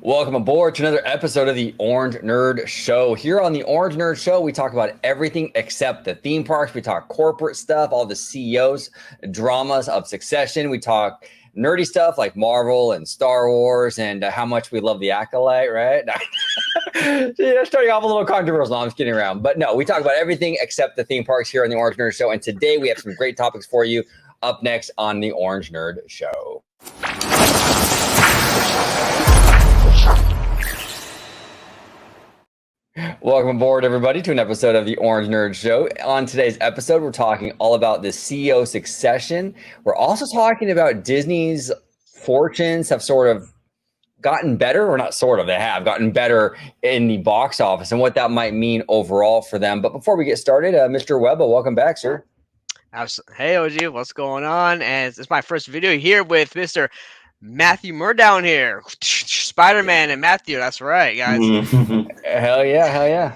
Welcome aboard to another episode of the Orange Nerd Show. Here on the Orange Nerd Show, we talk about everything except the theme parks. We talk corporate stuff, all the CEOs, dramas of Succession. We talk nerdy stuff like Marvel and Star Wars and how much we love the Acolyte, right? Starting off a little controversial. No, I'm just kidding around. But no, we talk about everything except the theme parks here on the Orange Nerd Show. And today we have some great topics for you up next on the Orange Nerd Show. Welcome aboard, everybody, to an episode of the Orange Nerd Show. On today's episode, we're talking all about the CEO succession. We're also talking about Disney's fortunes have sort of gotten better, or not sort of, they have gotten better in the box office and what that might mean overall for them. But before we get started, Mr. Webba, welcome back, sir. Hey, OG, what's going on? And it's my first video here with Mr. Matthew Muir down here. Spider-Man and Matthew, that's right, guys. Hell yeah.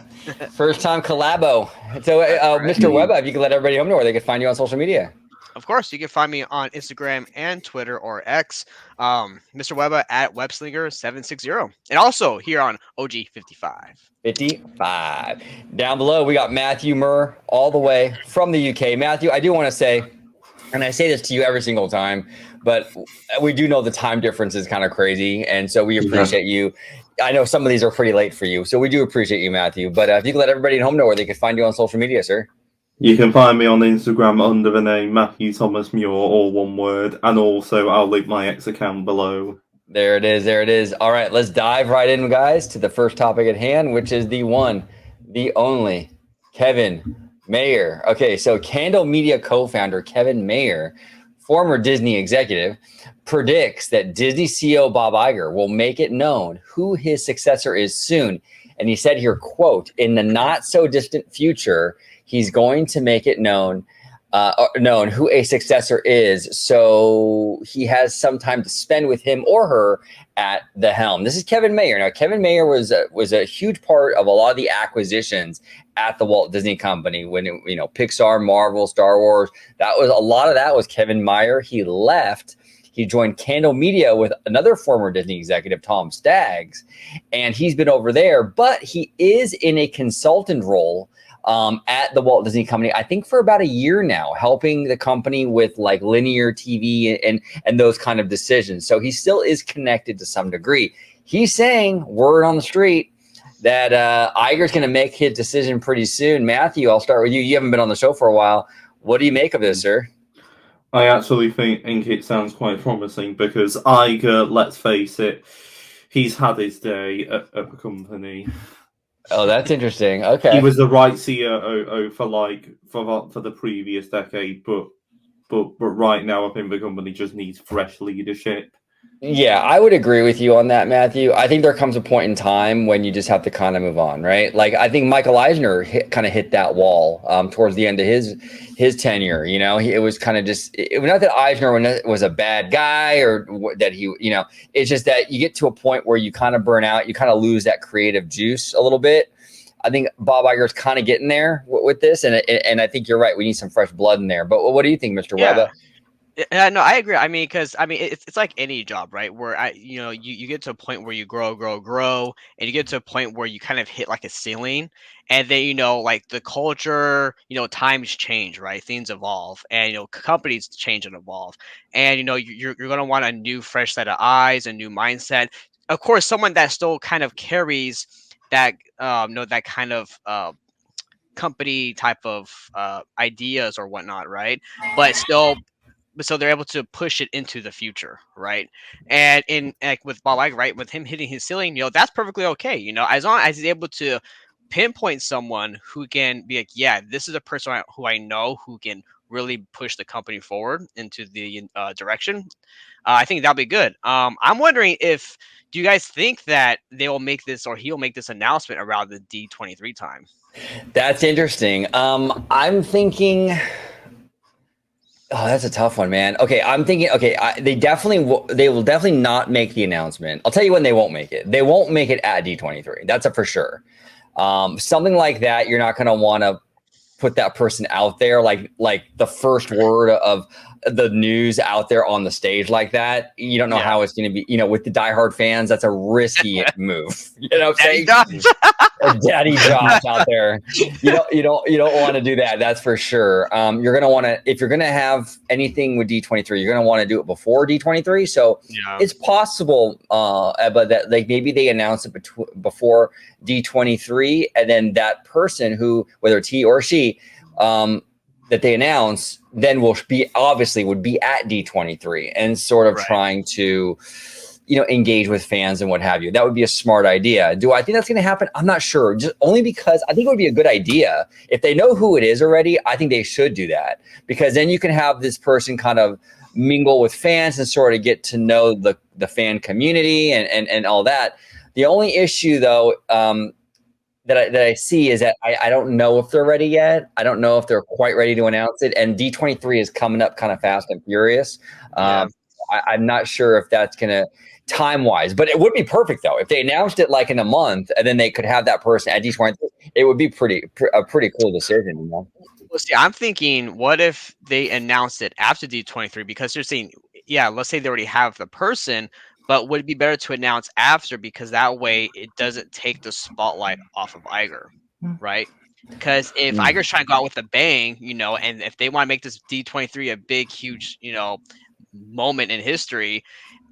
First time collabo. So, Mr. Webba, if you could let everybody know where they could find you on social media. Of course, you can find me on Instagram and Twitter or X, Mr. Webba at Webslinger760. And also here on OG55. 55. Down below, we got Matthew Muir all the way from the UK. Matthew, I do want to say, and I say this to you every single time, but we do know the time difference is kind of crazy. And so we appreciate you. I know some of these are pretty late for you, so we do appreciate you, Matthew. But if you could let everybody at home know where they can find you on social media, sir. You can find me on Instagram under the name Matthew Thomas Muir, all one word. And also, I'll link my X account below. There it is. All right, let's dive right in, guys, to the first topic at hand, which is the one, the only, Kevin Mayer. Okay, so Candle Media co-founder Kevin Mayer, former Disney executive, predicts that Disney CEO Bob Iger will make it known who his successor is soon. And he said here, quote, in the not so distant future, he's going to make it known who a successor is, so he has some time to spend with him or her at the helm. This is Kevin Mayer. Now, Kevin Mayer was a huge part of a lot of the acquisitions at the Walt Disney Company when Pixar, Marvel, Star Wars. A lot of that was Kevin Mayer. He left. He joined Candle Media with another former Disney executive, Tom Staggs, and he's been over there. But he is in a consultant role at the Walt Disney Company, I think for about a year now, helping the company with like linear TV and those kind of decisions. So he still is connected to some degree. He's saying, word on the street, that Iger's going to make his decision pretty soon. Matthew, I'll start with you. You haven't been on the show for a while. What do you make of this, sir? I actually think it sounds quite promising because Iger, let's face it, he's had his day at the company. Oh, that's interesting. Okay. He was the right CEO for the previous decade, but right now I think the company just needs fresh leadership. Yeah, I would agree with you on that, Matthew. I think there comes a point in time when you just have to kind of move on, right? Like I think Michael Eisner hit that wall towards the end of his tenure. It was kind of just not that Eisner was a bad guy or that he, it's just that you get to a point where you kind of burn out, you kind of lose that creative juice a little bit. I think Bob Iger's kind of getting there with this, and I think you're right. We need some fresh blood in there. But what do you think, Mr. Webba? Yeah, no, I agree. I mean, because it's like any job, right? Where you get to a point where you grow, and you get to a point where you kind of hit like a ceiling, and then like the culture, times change, right? Things evolve, and companies change and evolve, and you're gonna want a new, fresh set of eyes, a new mindset. Of course, someone that still kind of carries that that kind of company type of ideas or whatnot, right? But still. So they're able to push it into the future, right? And with Bob Iger, right, with him hitting his ceiling, that's perfectly okay. As long as he's able to pinpoint someone who can be like, yeah, this is a person who I know who can really push the company forward into the direction. I think that'll be good. I'm wondering do you guys think that they will make this or he'll make this announcement around the D23 time? That's interesting. I'm thinking. Oh, that's a tough one, man. Okay, I'm thinking. Okay, they will definitely not make the announcement. I'll tell you when they won't make it. They won't make it at D23. That's a for sure. Something like that, you're not going to want to put that person out there like the first word of the news out there on the stage like that, you don't know how it's going to be. With the diehard fans, that's a risky move. You know what I'm saying? Daddy Josh out there. You don't want to do that. That's for sure. You're going to want to, if you're going to have anything with D23, you're going to want to do it before D23. So it's possible, but that like maybe they announce it before D23, and then that person who, whether it's he or she, that they announce, then would be at D23 and sort of trying to, engage with fans and what have you. That would be a smart idea. Do I think that's going to happen? I'm not sure. Just only because I think it would be a good idea. If they know who it is already, I think they should do that, because then you can have this person kind of mingle with fans and sort of get to know the fan community and all that. The only issue though, that I see is that I don't know if they're ready yet. I don't know if they're quite ready to announce it. And D23 is coming up kind of fast and furious. I'm not sure if that's going to, time-wise, but it would be perfect though. If they announced it like in a month and then they could have that person at D23, it would be a pretty cool decision. Well, see, I'm thinking, what if they announced it after D23? Because they're saying, let's say they already have the person, but would it be better to announce after, because that way it doesn't take the spotlight off of Iger, right? Because if Iger's trying to go out with a bang, and if they want to make this D23 a big, huge, moment in history,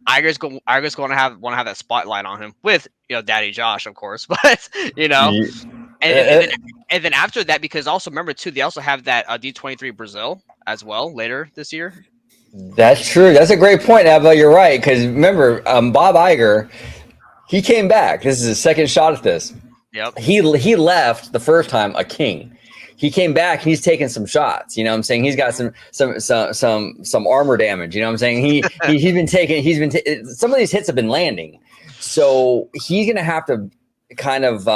Iger's going to have that spotlight on him with, Daddy Josh, of course, but and then after that, because also remember too, they also have that D23 Brazil as well later this year. That's true. That's a great point, Eva. You're right, because remember, Bob Iger, he came back. This is his second shot at this. Yep. He left the first time a king. He came back. He's taken some shots. You know what I'm saying? He's got some armor damage. You know what I'm saying? He's been taking. Some of these hits have been landing. So he's gonna have to kind of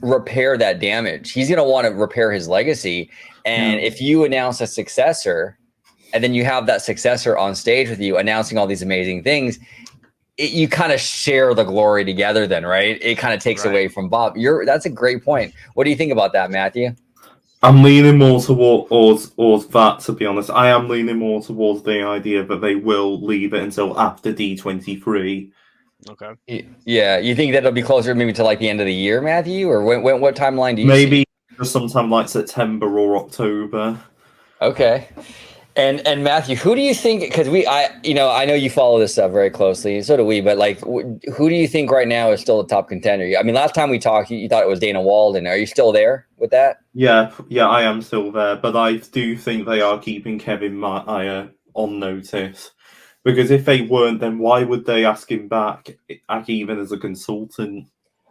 repair that damage. He's gonna want to repair his legacy. And if you announce a successor, and then you have that successor on stage with you announcing all these amazing things, you kind of share the glory together then, right? It kind of takes away from Bob. That's a great point. What do you think about that, Matthew? I'm leaning more towards that, to be honest. I am leaning more towards the idea that they will leave it until after D23. Okay. Yeah, you think that'll be closer maybe to like the end of the year, Matthew? Or what timeline do you maybe see? sometime like September or October. Okay. And Matthew, who do you think? Because I know you follow this stuff very closely, so do we. But like, who do you think right now is still a top contender? I mean, last time we talked, you thought it was Dana Walden. Are you still there with that? Yeah, I am still there. But I do think they are keeping Kevin Mayer on notice, because if they weren't, then why would they ask him back even as a consultant?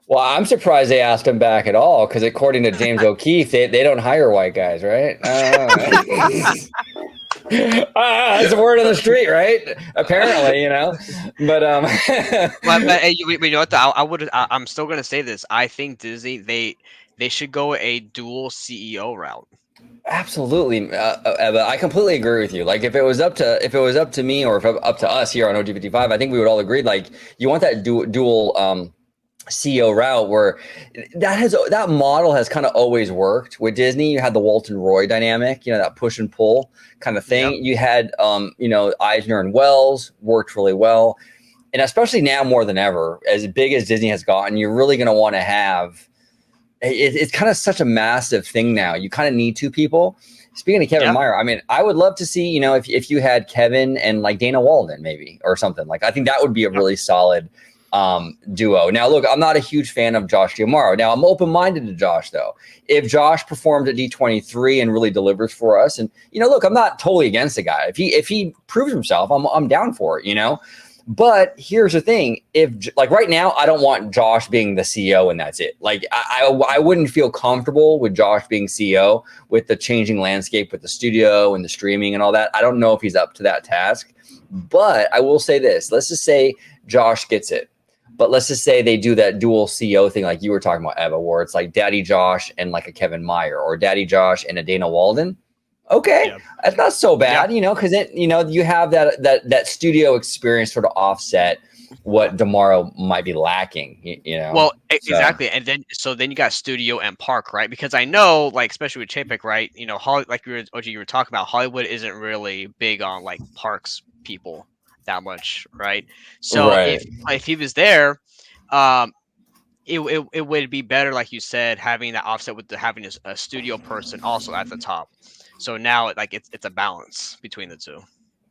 Well, I'm surprised they asked him back at all, because according to James O'Keefe, they don't hire white guys, right? That's the word on the street, right? Apparently, But you know what? I'm still gonna say this. I think Disney they should go a dual CEO route. Absolutely, I completely agree with you. Like, if it was up to me, or if up to us here on OG55, I think we would all agree. Like, you want that dual CEO route, where that model has kind of always worked with Disney. You had the Walton Roy dynamic, that push and pull kind of thing. Yep. You had Eisner and Wells worked really well, and especially now more than ever, as big as Disney has gotten, you're really going to want to have. It's kind of such a massive thing now. You kind of need two people. Speaking of Kevin Mayer, I mean, I would love to see if you had Kevin and like Dana Walden maybe, or something. Like, I think that would be a really solid duo. Now, look, I'm not a huge fan of Josh Giamaro. Now, I'm open-minded to Josh, though. If Josh performed at D23 and really delivers for us, and look, I'm not totally against the guy. If he proves himself, I'm down for it. But here's the thing: if like right now, I don't want Josh being the CEO and that's it. Like, I wouldn't feel comfortable with Josh being CEO with the changing landscape with the studio and the streaming and all that. I don't know if he's up to that task. But I will say this: let's just say Josh gets it. But let's just say they do that dual CEO thing like you were talking about, Eva, where it's like Daddy Josh and like a Kevin Mayer, or Daddy Josh and a Dana Walden. Okay, that's not so bad, because you have that studio experience sort of offset. what tomorrow might be lacking. You know. Well, So, exactly, and then you got studio and park, right? Because I know, like, especially with Chapek, right? You know, like OG, you were talking about, Hollywood isn't really big on like parks people that much, right? So right. if he was there, um, it would be better, like you said, having that offset with having a studio person also at the top. So now, like, it's a balance between the two.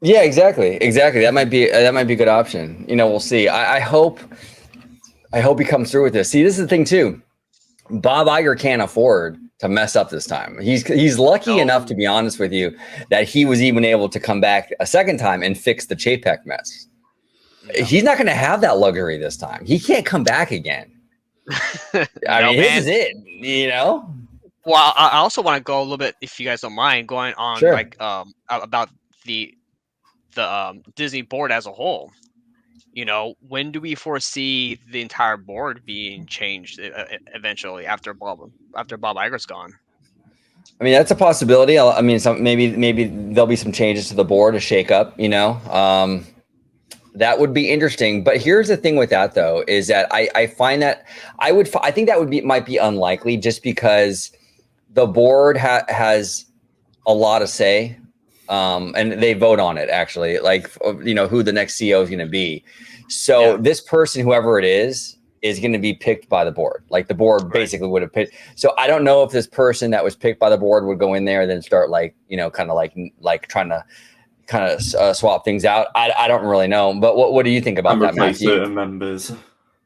Yeah, exactly. That might be a good option. You know, we'll see. I hope he comes through with this. See, this is the thing too. Bob Iger can't afford to mess up this time. He's lucky enough, to be honest with you, that he was even able to come back a second time and fix the Chapek mess. Yeah. He's not going to have that luxury this time. He can't come back again. I mean, this is it. You know. Well, I also want to go a little bit, if you guys don't mind, going on like about the Disney board as a whole. You know, when do we foresee the entire board being changed eventually after Bob Iger's gone? I mean, that's a possibility. I mean, maybe there'll be some changes to the board, a shake up, you know. That would be interesting. But here's the thing with that, though, is that I find that I think that might be unlikely, just because the board has a lot of say, and they vote on it, actually, like, you know, who the next CEO is going to be. So this person, whoever it is going to be picked by the board. Like, the board basically would have picked. So I don't know if this person that was picked by the board would go in there and then start, like, you know, kind of like trying to kind of swap things out. I don't really know. But what do you think about that, Matthew? Certain members.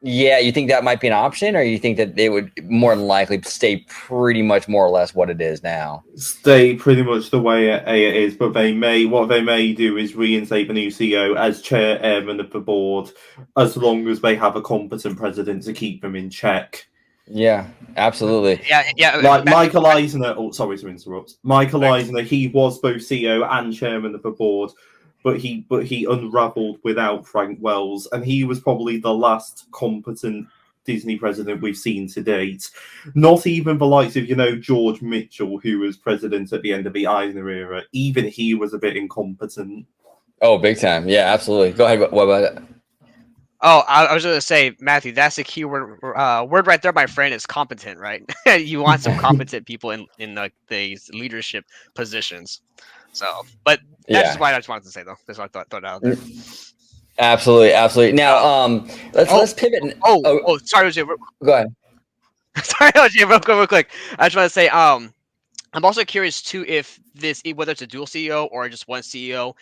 Yeah, you think that might be an option, or you think that they would more than likely stay pretty much more or less what it is now? Stay pretty much the way it is, but what they may do is reinstate the new CEO as chairman of the board, as long as they have a competent president to keep them in check. Yeah, absolutely. Yeah. Like Michael Eisner. Oh, sorry to interrupt. Michael Eisner, he was both CEO and chairman of the board, but he unraveled without Frank Wells, and he was probably the last competent Disney president we've seen to date. Not even the likes of, you know, George Mitchell, who was president at the end of the Eisner era. Even he was a bit incompetent. Oh, big time. Yeah, absolutely. Go ahead. What about it? Oh, I was going to say, Matthew, that's the key word. Word right there, my friend, is competent, right? You want some competent people in these leadership positions. So, but that's just why I just wanted to say, though. That's what I thought out there. Absolutely. Now, let's pivot. Sorry, OJ. Go ahead. Sorry, OJ. Real quick. I just want to say, I'm also curious too, if whether it's a dual CEO or just one CEO,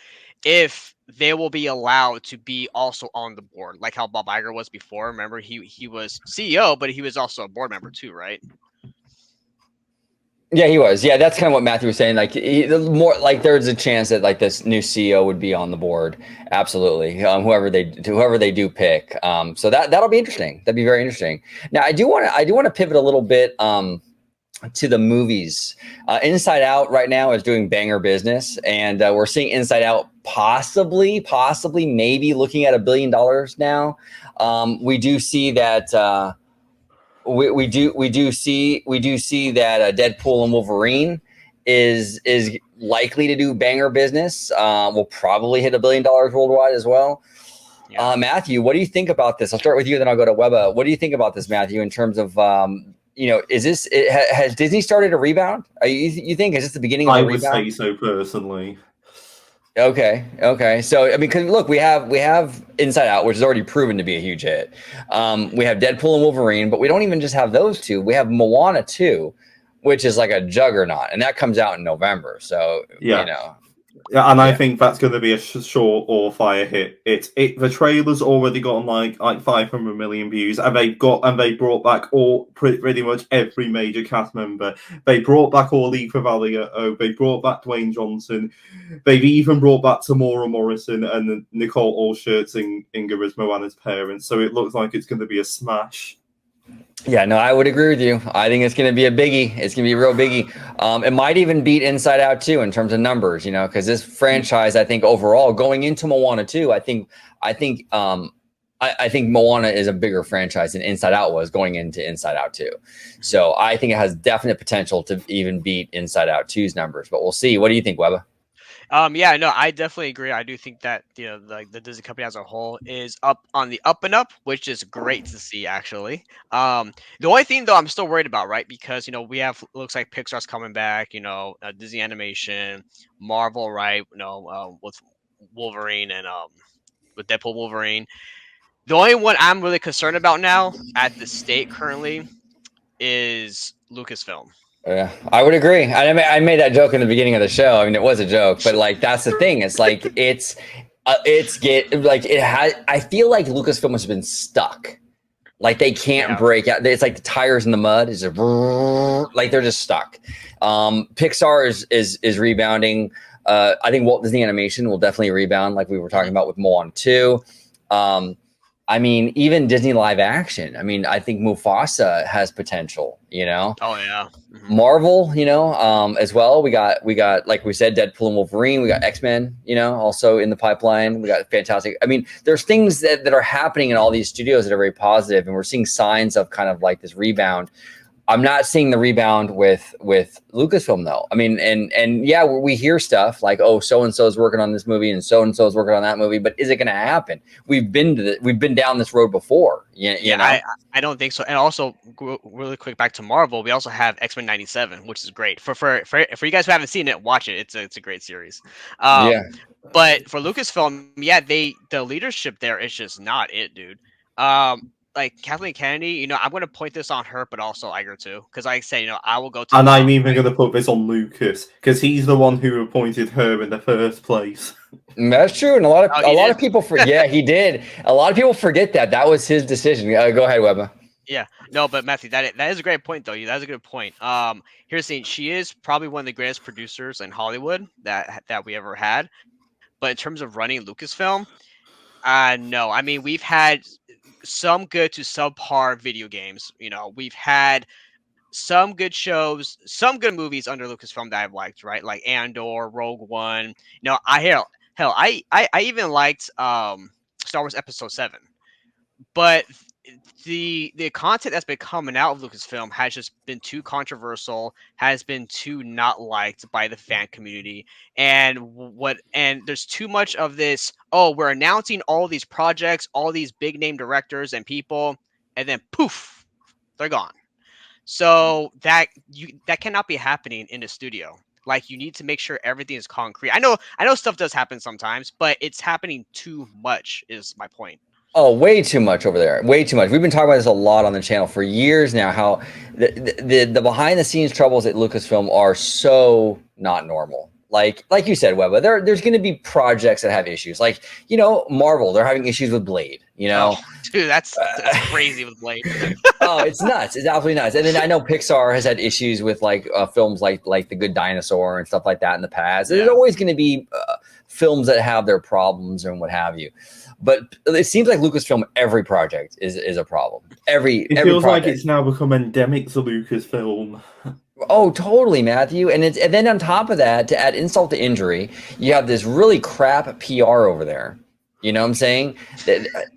if they will be allowed to be also on the board, like how Bob Iger was before. Remember, he was CEO, but he was also a board member too, right? Yeah, he was. Yeah, that's kind of what Matthew was saying. Like, more like there's a chance that like this new CEO would be on the board. Absolutely, whoever they do pick. So that'll be interesting. That'd be very interesting. Now, I do want to pivot a little bit to the movies. Inside Out right now is doing banger business, and we're seeing Inside Out possibly maybe looking at $1 billion now. We do see that. We do see that Deadpool and Wolverine is likely to do banger business. Will probably hit $1 billion worldwide as well. Yeah. Matthew, what do you think about this? I'll start with you, then I'll go to Webba. What do you think about this, Matthew, in terms of you know, has Disney started a rebound? You think is this the beginning of a rebound? I would say so personally. Okay. So I mean, because look, we have Inside Out, which is already proven to be a huge hit. We have Deadpool and Wolverine, but we don't even just have those two. We have Moana 2, which is like a juggernaut, and that comes out in November. So you know. Yeah, and I think that's going to be a short or fire hit. The trailer's already gotten like 500 million views, and they brought back pretty much every major cast member. They brought back all Ethan Valier, they brought back Dwayne Johnson, they've even brought back Tamora Morrison and Nicole Olschertz and Inger as Moana's parents. So it looks like it's going to be a smash. Yeah, no, I would agree with you. I think it's going to be a biggie. It's going to be a real biggie. It might even beat Inside Out 2 in terms of numbers, you know, because this franchise, I think overall going into Moana 2, I think Moana is a bigger franchise than Inside Out was going into Inside Out 2. So I think it has definite potential to even beat Inside Out 2's numbers, but we'll see. What do you think, Webba? Yeah, no, I definitely agree. I do think that like the Disney company as a whole is up on the up and up, which is great to see actually. The only thing though I'm still worried about, right? Because we have looks like Pixar's coming back, Disney Animation, Marvel, right? With Wolverine and with Deadpool Wolverine. The only one I'm really concerned about now at the state currently is Lucasfilm. Yeah, I would agree. I made that joke in the beginning of the show. I mean, it was a joke, but like that's the thing. It's like it's get like it has. I feel like Lucasfilm has been stuck. Like they can't Yeah. break out. It's like the tires in the mud. Is like they're just stuck. Pixar is rebounding. I think Walt Disney Animation will definitely rebound, like we were talking about with Moana 2. I mean, even Disney live action. I mean, I think Mufasa has potential. Oh yeah. Marvel, as well. We got like we said, Deadpool and Wolverine. We got X-Men, also in the pipeline. We got fantastic. I mean, there's things that are happening in all these studios that are very positive, and we're seeing signs of kind of like this rebound. I'm not seeing the rebound with Lucasfilm though. I mean, and yeah, we hear stuff like, oh, so and so is working on this movie and so is working on that movie, but is it going to happen? We've been down this road before. You know? I don't think so. And also, really quick back to Marvel, we also have X-Men '97, which is great. For you guys who haven't seen it, watch it. It's a great series. Yeah. But for Lucasfilm, yeah, the leadership there is just not it, dude. Like Kathleen Kennedy, I'm going to point this on her, but also Iger too, because like I say, I will go to. And I'm even going to put this on Lucas because he's the one who appointed her in the first place. That's true, and a lot of people forget. Yeah, he did. A lot of people forget that was his decision. Go ahead, Webba. Yeah, no, but Matthew, that is a great point though. That's a good point. Here's the thing: she is probably one of the greatest producers in Hollywood that we ever had. But in terms of running Lucasfilm, no. I mean, we've had some good to subpar video games. We've had some good shows, some good movies under Lucasfilm that I've liked, right? Like Andor, Rogue One. I even liked Star Wars Episode 7. But the content that's been coming out of Lucasfilm has just been too controversial, has been too not liked by the fan community, and there's too much of this. Oh, we're announcing all these projects, all these big name directors and people, and then poof, they're gone. So that cannot be happening in a studio. Like you need to make sure everything is concrete. I know stuff does happen sometimes, but it's happening too much. Is my point. Oh, way too much over there. Way too much. We've been talking about this a lot on the channel for years now, how the behind the scenes troubles at Lucasfilm are so not normal. Like you said, Webba, there's going to be projects that have issues. Like, Marvel, they're having issues with Blade, Oh, dude, that's crazy with Blade. Oh, it's nuts. It's absolutely nuts. And then I know Pixar has had issues with like films like The Good Dinosaur and stuff like that in the past. There's always going to be films that have their problems and what have you. But it seems like Lucasfilm, every project is a problem. It feels project. Like it's now become endemic to Lucasfilm. Oh, totally, Matthew. And then on top of that, to add insult to injury, you have this really crap PR over there. You know what I'm saying?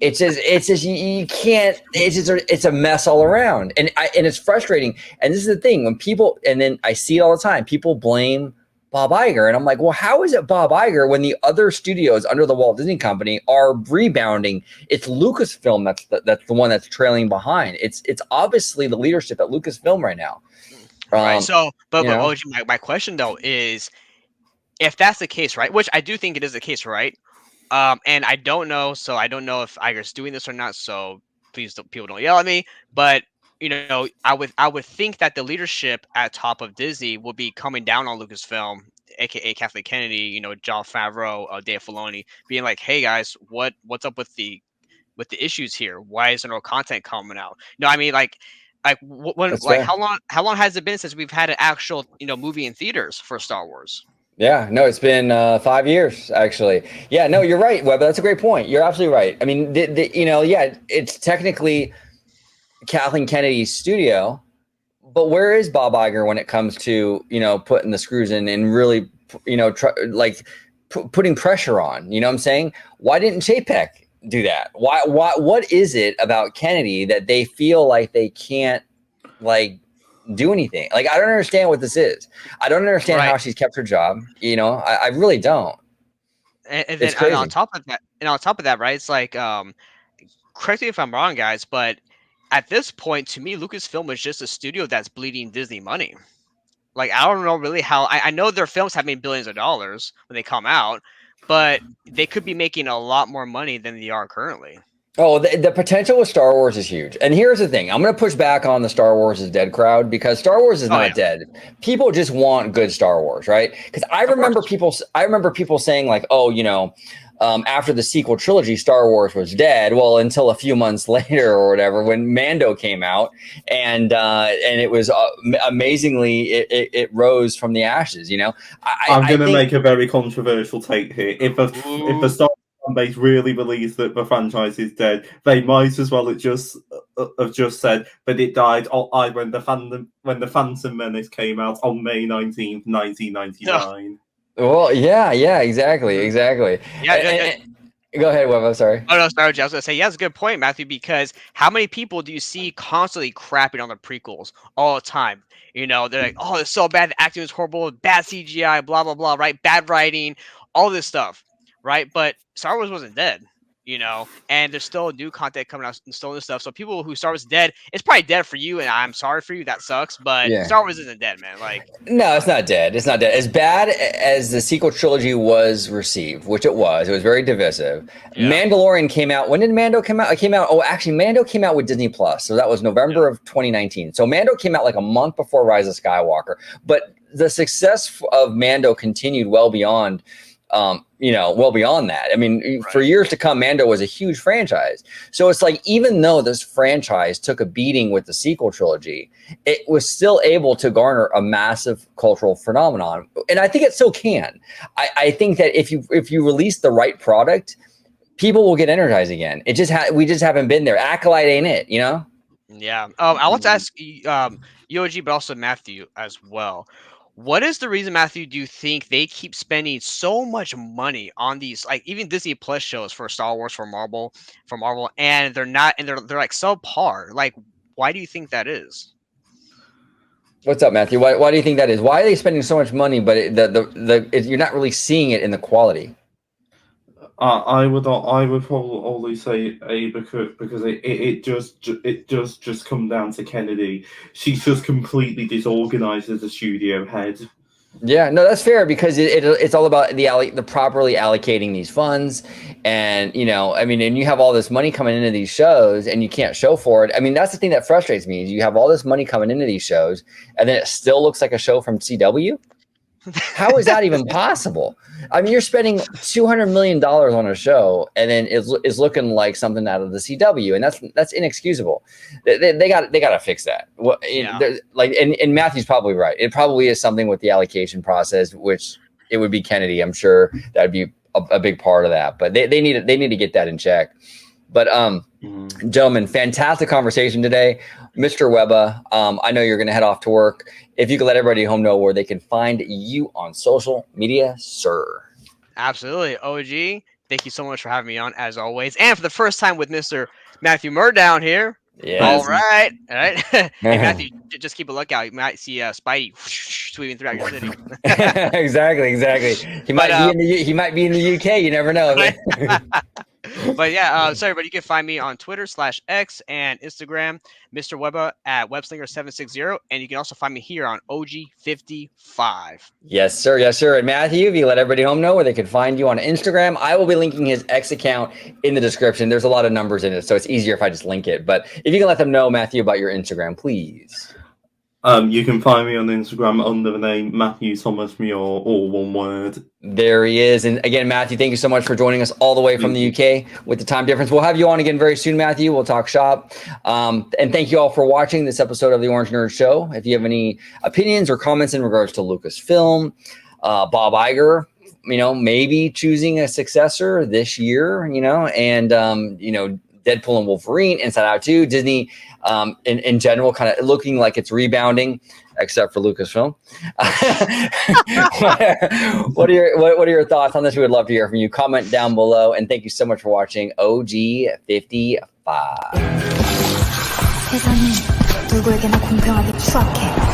It's just you can't. It's a mess all around, and it's frustrating. And this is the thing when people, and then I see it all the time. People blame Bob Iger, and I'm like, well, how is it Bob Iger when the other studios under the Walt Disney Company are rebounding? It's Lucasfilm that's the one that's trailing behind. It's obviously the leadership at Lucasfilm right now. Right. So, but OG, my question though is, if that's the case, right? Which I do think it is the case, right? And I don't know, so I don't know if Iger's doing this or not. So please, people don't yell at me. But I would think that the leadership at top of Disney would be coming down on Lucasfilm, aka Kathleen Kennedy, Jon Favreau, Dave Filoni, being like, "Hey guys, what's up with the issues here? Why is there no content coming out?" No, I mean how long has it been since we've had an actual movie in theaters for Star Wars? Yeah, no, it's been 5 years actually. Yeah, no, you're right, Webber. That's a great point. You're absolutely right. I mean, it's technically Kathleen Kennedy's studio, but where is Bob Iger when it comes to putting the screws in and really putting pressure on? You know what I'm saying? Why didn't Chapek do that? What is it about Kennedy that they feel like they can't do anything. Like, I don't understand what this is. I don't understand how she's kept her job. You know, I really don't. And then and on top of that, right? It's like, correct me if I'm wrong, guys, but at this point, to me, Lucasfilm is just a studio that's bleeding Disney money. Like, I don't know really how. I know their films have made billions of dollars when they come out, but they could be making a lot more money than they are currently. Oh, the potential with Star Wars is huge. And here's the thing. I'm going to push back on the Star Wars is dead crowd, because Star Wars is not dead. People just want good Star Wars, right? Because I remember people saying like, oh, you know, after the sequel trilogy, Star Wars was dead. Well, until a few months later or whatever, when Mando came out, and it was amazingly, it rose from the ashes. You know, I'm going to make a very controversial take here. If a Star Wars fan base really believes that the franchise is dead, they might as well have just said, but it died when the Phantom Menace came out on May 19th, 1999. Well, yeah, exactly. Yeah. Go ahead, Webba. Sorry. Oh no, sorry. I was going to say, that's a good point, Matthew. Because how many people do you see constantly crapping on the prequels all the time? You know, they're like, "Oh, it's so bad. The acting was horrible. Bad CGI. Blah blah blah." Right? Bad writing. All this stuff. Right? But Star Wars wasn't dead. You know, and there's still new content coming out and still new stuff. So people who Star Wars is dead, it's probably dead for you, and I'm sorry for you. That sucks, but Star Wars isn't dead, man. Like, no, it's not dead. It's not dead. As bad as the sequel trilogy was received, which it was very divisive. Yeah. Mandalorian came out. When did Mando come out? It came out. Oh, actually, Mando came out with Disney Plus, so that was November of 2019. So Mando came out like a month before Rise of Skywalker. But the success of Mando continued well beyond. Well beyond that. I mean, for years to come, Mando was a huge franchise. So it's like, even though this franchise took a beating with the sequel trilogy, it was still able to garner a massive cultural phenomenon. And I think it still can. I think that if you release the right product, people will get energized again. It just we just haven't been there. Acolyte ain't it, you know? Yeah. I want to ask UOG, but also Matthew as well. What is the reason, Matthew, do you think they keep spending so much money on these, like, even Disney Plus shows for Star Wars, for Marvel, and they're not, and they're like subpar? Like, why do you think that is? What's up, Matthew? Why do you think that is? Why are they spending so much money, but you're not really seeing it in the quality? I would probably say because it just come down to Kennedy. She's just completely disorganized as a studio head. Yeah, no, that's fair, because it's all about the properly allocating these funds, and and you have all this money coming into these shows, and you can't show for it. I mean, that's the thing that frustrates me, is you have all this money coming into these shows, and then it still looks like a show from CW. How is that even possible? I mean, you're spending $200 million on a show, and then it's looking like something out of the CW, and that's inexcusable. They got to fix that. And Matthew's probably right. It probably is something with the allocation process, which it would be Kennedy. I'm sure that would be a big part of that. But they need to get that in check. But gentlemen, fantastic conversation today. Mr. Webba, I know you're going to head off to work. If you could let everybody at home know where they can find you on social media, sir. Absolutely. OG, thank you so much for having me on, as always. And for the first time with Mr. Matthew Muir down here. Yes. All right. Hey, Matthew, just keep a lookout. You might see Spidey sweeping throughout your city. Exactly. He might be in the UK. You never know. But yeah, sorry, but you can find me on Twitter /X and Instagram, Mr. Webba at Webslinger760, and you can also find me here on OG55. Yes, sir. And Matthew, if you let everybody home know where they can find you on Instagram, I will be linking his X account in the description. There's a lot of numbers in it, so it's easier if I just link it. But if you can let them know, Matthew, about your Instagram, please. You can find me on Instagram under the name Matthew Thomas Muir, all one word. There he is. And again, Matthew, thank you so much for joining us all the way from the UK with the time difference. We'll have you on again very soon, Matthew. We'll talk shop. And thank you all for watching this episode of the Orange Nerd Show. If you have any opinions or comments in regards to Lucasfilm, Bob Iger, maybe choosing a successor this year, and, Deadpool and Wolverine, Inside Out 2, Disney in general kind of looking like it's rebounding, except for Lucasfilm. What are your thoughts on this? We would love to hear from you. Comment down below, and thank you so much for watching OG55. 누구에게나 공평하게 수확해.